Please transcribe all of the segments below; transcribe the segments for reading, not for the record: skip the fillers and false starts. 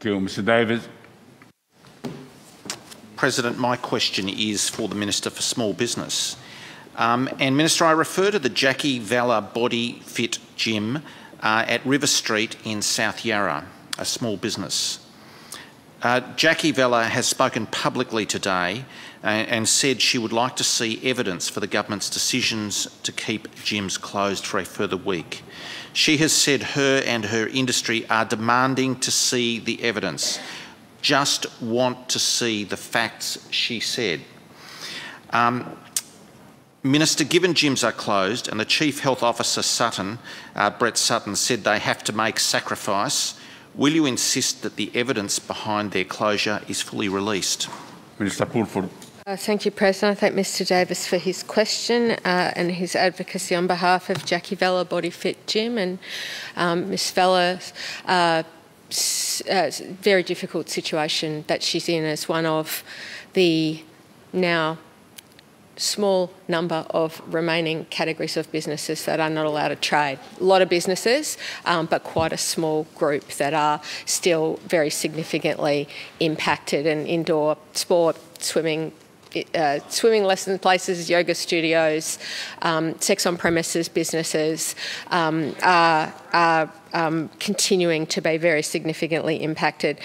Thank you. Mr Davis. President, my question is for the Minister for Small Business. And Minister, I refer to the Jackie Vella Body Fit Gym at River Street in South Yarra, a small business. Jackie Vella has spoken publicly today and said she would like to see evidence for the government's decisions to keep gyms closed for a further week. She has said her and her industry are demanding to see the evidence. Just want to see the facts, she said. Minister, given gyms are closed and the Chief Health Officer Brett Sutton, said they have to make sacrifice, will you insist that the evidence behind their closure is fully released? Minister Pulford. Thank you, President. I thank Mr Davis for his question and his advocacy on behalf of Jackie Vella Body Fit Gym and Ms Vella's very difficult situation that she's in as one of the now small number of remaining categories of businesses that are not allowed to trade. A lot of businesses, but quite a small group that are still very significantly impacted, and indoor sport, swimming lesson places, yoga studios, sex on premises businesses are continuing to be very significantly impacted.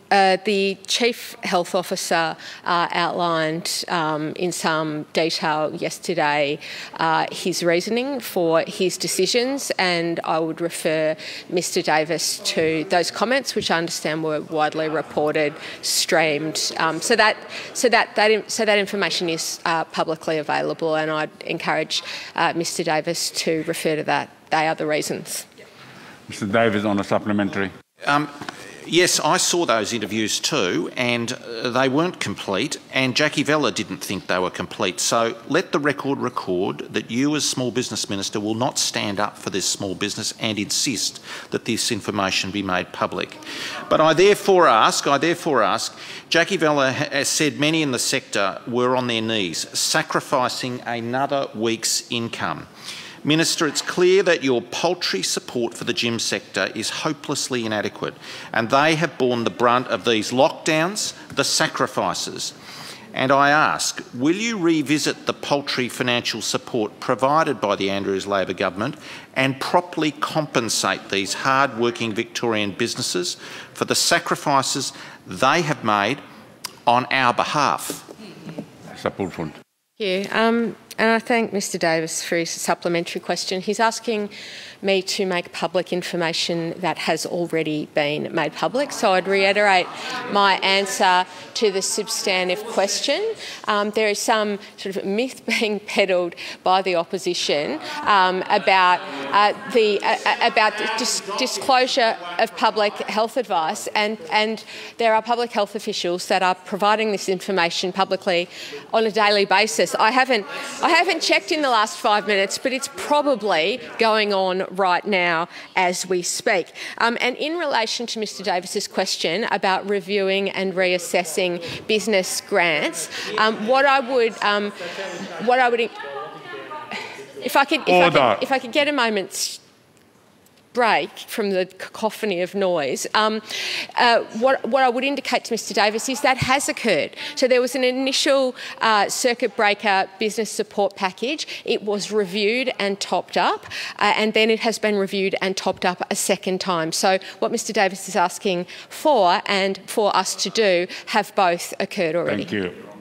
The Chief Health Officer outlined in some detail yesterday his reasoning for his decisions, and I would refer Mr Davis to those comments, which I understand were widely reported, streamed. So that information is publicly available, and I'd encourage Mr Davis to refer to that. They are the reasons. Mr Davis on a supplementary. Yes, I saw those interviews too, and they weren't complete, and Jackie Vella didn't think they were complete. So let the record that you as Small Business Minister will not stand up for this small business and insist that this information be made public. But I therefore ask, Jackie Vella has said many in the sector were on their knees, sacrificing another week's income. Minister, it's clear that your paltry support for the gym sector is hopelessly inadequate, and they have borne the brunt of these lockdowns, the sacrifices. And I ask, will you revisit the paltry financial support provided by the Andrews Labor government and properly compensate these hard-working Victorian businesses for the sacrifices they have made on our behalf? Thank you. And I thank Mr Davis for his supplementary question. He's asking me to make public information that has already been made public. So I'd reiterate my answer to the substantive question. There is some sort of myth being peddled by the opposition about disclosure of public health advice, and there are public health officials that are providing this information publicly on a daily basis. I haven't checked in the last 5 minutes, but it's probably going on right now as we speak. And in relation to Mr Davis's question about reviewing and reassessing business grants, if I could get a moment's break from the cacophony of noise, what I would indicate to Mr Davis is that has occurred. So there was an initial circuit breaker business support package. It was reviewed and topped up, and then it has been reviewed and topped up a second time. So what Mr Davis is asking for and for us to do have both occurred already. Thank you.